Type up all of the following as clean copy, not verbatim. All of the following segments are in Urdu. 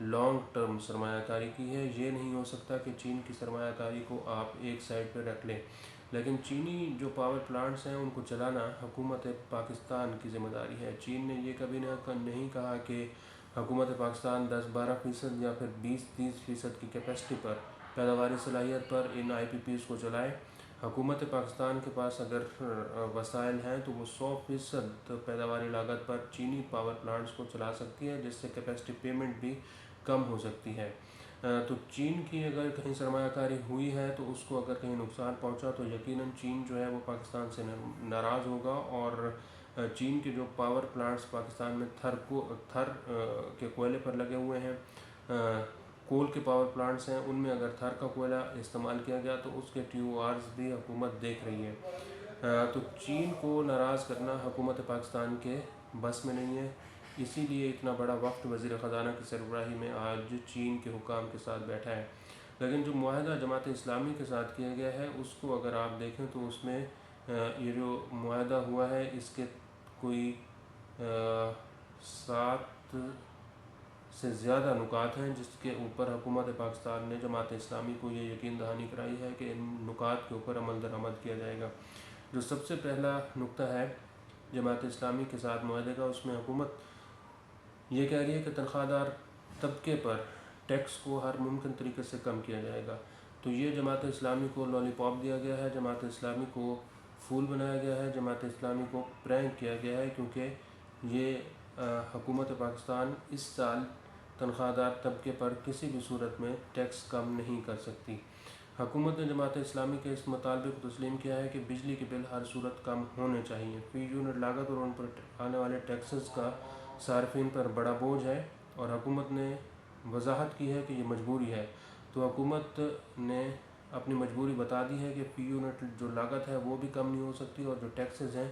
لانگ ٹرم سرمایہ کاری کی ہے۔ یہ نہیں ہو سکتا کہ چین کی سرمایہ کاری کو آپ ایک سائڈ پہ رکھ لیں، لیکن چینی جو پاور پلانٹس ہیں ان کو چلانا حکومت پاکستان کی ذمہ داری ہے۔ چین نے یہ کبھی نہیں کہا کہ حکومت پاکستان 10-12% یا پھر 20-30% کی کیپیسٹی پر، پیداواری صلاحیت پر ان آئی پی پیز کو چلائے۔ حکومت پاکستان کے پاس اگر وسائل ہیں تو وہ 100% پیداواری لاگت پر چینی پاور پلانٹس کو چلا سکتی ہے، جس سے کیپیسٹی پیمنٹ بھی کم ہو سکتی ہے۔ تو چین کی اگر کہیں سرمایہ کاری ہوئی ہے تو اس کو اگر کہیں نقصان پہنچا تو یقیناً چین جو ہے وہ پاکستان سے ناراض ہوگا، اور چین کے جو پاور پلانٹس پاکستان میں تھر کے کوئلے پر لگے ہوئے ہیں، کول کے پاور پلانٹس ہیں، ان میں اگر تھر کا کوئلہ استعمال کیا گیا تو اس کے ٹیو آرز بھی حکومت دیکھ رہی ہے۔ تو چین کو ناراض کرنا حکومت پاکستان کے بس میں نہیں ہے، اسی لیے اتنا بڑا وفد وزیر خزانہ کی سربراہی میں آج چین کے حکام کے ساتھ بیٹھا ہے۔ لیکن جو معاہدہ جماعت اسلامی کے ساتھ کیا گیا ہے اس کو اگر آپ دیکھیں تو اس میں یہ جو معاہدہ ہوا ہے اس کے کوئی 7 سے زیادہ نکات ہیں جس کے اوپر حکومت پاکستان نے جماعت اسلامی کو یہ یقین دہانی کرائی ہے کہ ان نکات کے اوپر عمل درآمد کیا جائے گا۔ جو سب سے پہلا نقطہ ہے جماعت اسلامی کے ساتھ معاہدے کا، اس میں حکومت یہ کہہ رہی ہے کہ تنخواہ دار طبقے پر ٹیکس کو ہر ممکن طریقے سے کم کیا جائے گا۔ تو یہ جماعت اسلامی کو لالی پاپ دیا گیا ہے، جماعت اسلامی کو پھول بنایا گیا ہے، جماعت اسلامی کو پرینک کیا گیا ہے، کیونکہ یہ حکومت پاکستان اس سال تنخواہ دار طبقے پر کسی بھی صورت میں ٹیکس کم نہیں کر سکتی۔ حکومت نے جماعت اسلامی کے اس مطالبے کو تسلیم کیا ہے کہ بجلی کے بل ہر صورت کم ہونے چاہیے۔ فی یونٹ لاگت اور ان پر آنے والے ٹیکسز کا صارفین پر بڑا بوجھ ہے، اور حکومت نے وضاحت کی ہے کہ یہ مجبوری ہے۔ تو حکومت نے اپنی مجبوری بتا دی ہے کہ فی یونٹ جو لاگت ہے وہ بھی کم نہیں ہو سکتی، اور جو ٹیکسز ہیں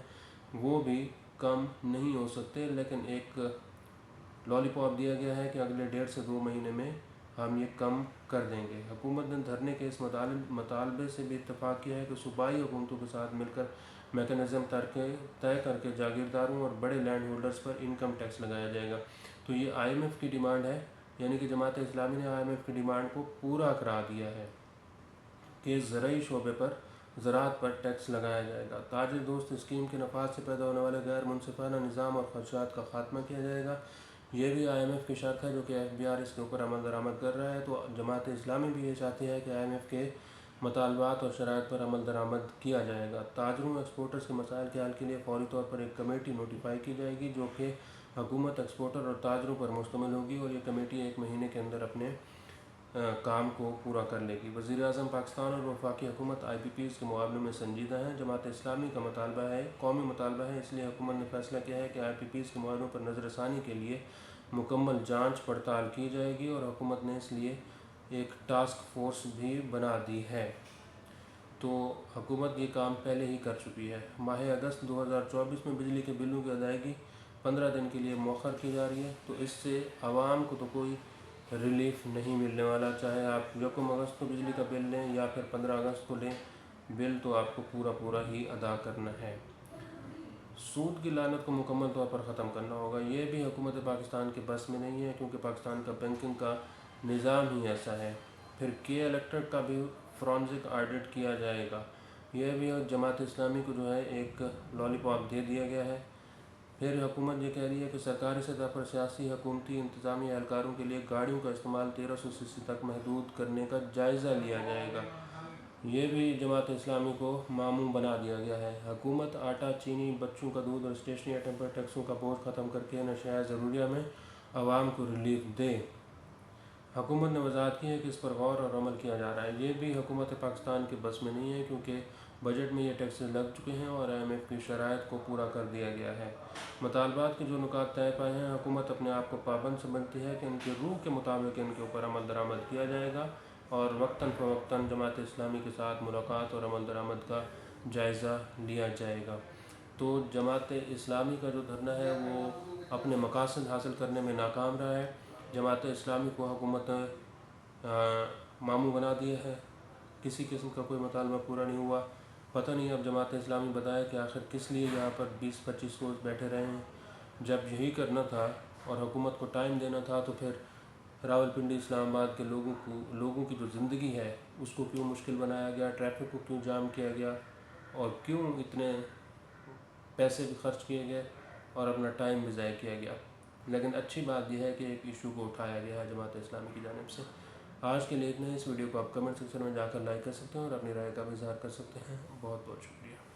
وہ بھی کم نہیں ہو سکتے، لیکن ایک لالی پاپ دیا گیا ہے کہ اگلے 1.5 سے 2 مہینے میں ہم یہ کم کر دیں گے۔ حکومت نے دھرنے کے اس مطالبے سے بھی اتفاق کیا ہے کہ صوبائی حکومتوں کے ساتھ مل کر میکنزم طے کر کے جاگیرداروں اور بڑے لینڈ ہولڈرز پر انکم ٹیکس لگایا جائے گا۔ تو یہ آئی ایم ایف کی ڈیمانڈ ہے، یعنی کہ جماعت اسلامی نے آئی ایم ایف کی ڈیمانڈ کو پورا کرا دیا ہے کہ زرعی شعبے پر زراعت پر ٹیکس لگایا جائے گا۔ تاجر دوست اسکیم کے نفاذ سے پیدا ہونے والے غیر منصفانہ نظام اور خدشات کا خاتمہ کیا جائے گا۔ یہ بھی آئی ایم ایف کی شرط ہے، جو کہ ایف بی آر اس کے اوپر عمل درآمد کر رہا ہے۔ تو جماعت اسلامی بھی یہ چاہتی ہے کہ آئی ایم ایف کے مطالبات اور شرائط پر عمل درآمد کیا جائے گا۔ تاجروں ایکسپورٹرز کے مسائل کے حل کے لیے فوری طور پر ایک کمیٹی نوٹیفائی کی جائے گی، جو کہ حکومت، ایکسپورٹر اور تاجروں پر مشتمل ہوگی، اور یہ کمیٹی 1 مہینے کے اندر اپنے کام کو پورا کر لے گی۔ وزیر اعظم پاکستان اور وفاقی حکومت آئی پی پیز کے معاملے میں سنجیدہ ہیں۔ جماعت اسلامی کا مطالبہ ہے، قومی مطالبہ ہے، اس لیے حکومت نے فیصلہ کیا ہے کہ آئی پی پیز کے معاملوں پر نظر ثانی کے لیے مکمل جانچ پڑتال کی جائے گی، اور حکومت نے اس لیے ایک ٹاسک فورس بھی بنا دی ہے۔ تو حکومت یہ کام پہلے ہی کر چکی ہے۔ ماہ اگست 2024 میں بجلی کے بلوں کی ادائیگی 15 دن کے لیے مؤخر کی جا رہی ہے، تو اس سے عوام کو تو کوئی ریلیف نہیں ملنے والا، چاہے آپ 1 اگست کو بجلی کا بل لیں یا پھر 15 اگست کو لیں، بل تو آپ کو پورا ہی ادا کرنا ہے۔ سود کی لعنت کو مکمل طور پر ختم کرنا ہوگا، یہ بھی حکومت پاکستان کے بس میں نہیں ہے، کیونکہ پاکستان کا بینکنگ کا نظام ہی ایسا ہے۔ پھر کے الیکٹرک کا بھی فرانزک آڈٹ کیا جائے گا، یہ بھی جماعت اسلامی کو جو ہے ایک لالی پاپ دے دیا گیا ہے۔ پھر حکومت یہ کہہ رہی ہے کہ سرکاری سطح پر سیاسی، حکومتی، انتظامی اہلکاروں کے لیے گاڑیوں کا استعمال 1300 سی سی تک محدود کرنے کا جائزہ لیا جائے گا، یہ بھی جماعت اسلامی کو ماموں بنا دیا گیا ہے۔ حکومت آٹا، چینی، بچوں کا دودھ اور اسٹیشنری آئٹم پر ٹیکسوں کا بوجھ ختم کر کے اشیاء ضروریہ میں عوام کو ریلیف دے۔ حکومت نے وضاحت کی ہے کہ اس پر غور اور عمل کیا جا رہا ہے، یہ بھی حکومت پاکستان کے بس میں نہیں ہے، کیونکہ بجٹ میں یہ ٹیکسز لگ چکے ہیں اور آئی ایم ایف کی شرائط کو پورا کر دیا گیا ہے۔ مطالبات کے جو نکات طے پائے ہیں، حکومت اپنے آپ کو پابند سمجھتی ہے کہ ان کی روح کے مطابق ان کے اوپر عمل درآمد کیا جائے گا، اور وقتاً فوقتاً جماعت اسلامی کے ساتھ ملاقات اور عمل درآمد کا جائزہ لیا جائے گا۔ تو جماعت اسلامی کا جو دھرنا ہے وہ اپنے مقاصد حاصل کرنے میں ناکام رہا ہے۔ جماعت اسلامی کو حکومت ماموں بنا دیا ہے، کسی قسم کا کوئی مطالبہ پورا نہیں ہوا۔ پتہ نہیں اب جماعت اسلامی بتائے کہ آخر کس لیے یہاں پر 20-25 روز بیٹھے رہے ہیں۔ جب یہی کرنا تھا اور حکومت کو ٹائم دینا تھا تو پھر راولپنڈی اسلام آباد کے لوگوں کی جو زندگی ہے اس کو کیوں مشکل بنایا گیا، ٹریفک کو کیوں جام کیا گیا اور کیوں اتنے پیسے بھی خرچ کیے گئے اور اپنا ٹائم بھی ضائع کیا گیا۔ لیکن اچھی بات یہ ہے کہ ایک ایشو کو اٹھایا گیا ہے جماعت اسلامی کی جانب سے۔ آج کے لیے اتنا ہی۔ اس ویڈیو کو آپ کمنٹ سیکشن میں جا کر لائک کر سکتے ہیں اور اپنی رائے کا بھی اظہار کر سکتے ہیں۔ بہت بہت شکریہ۔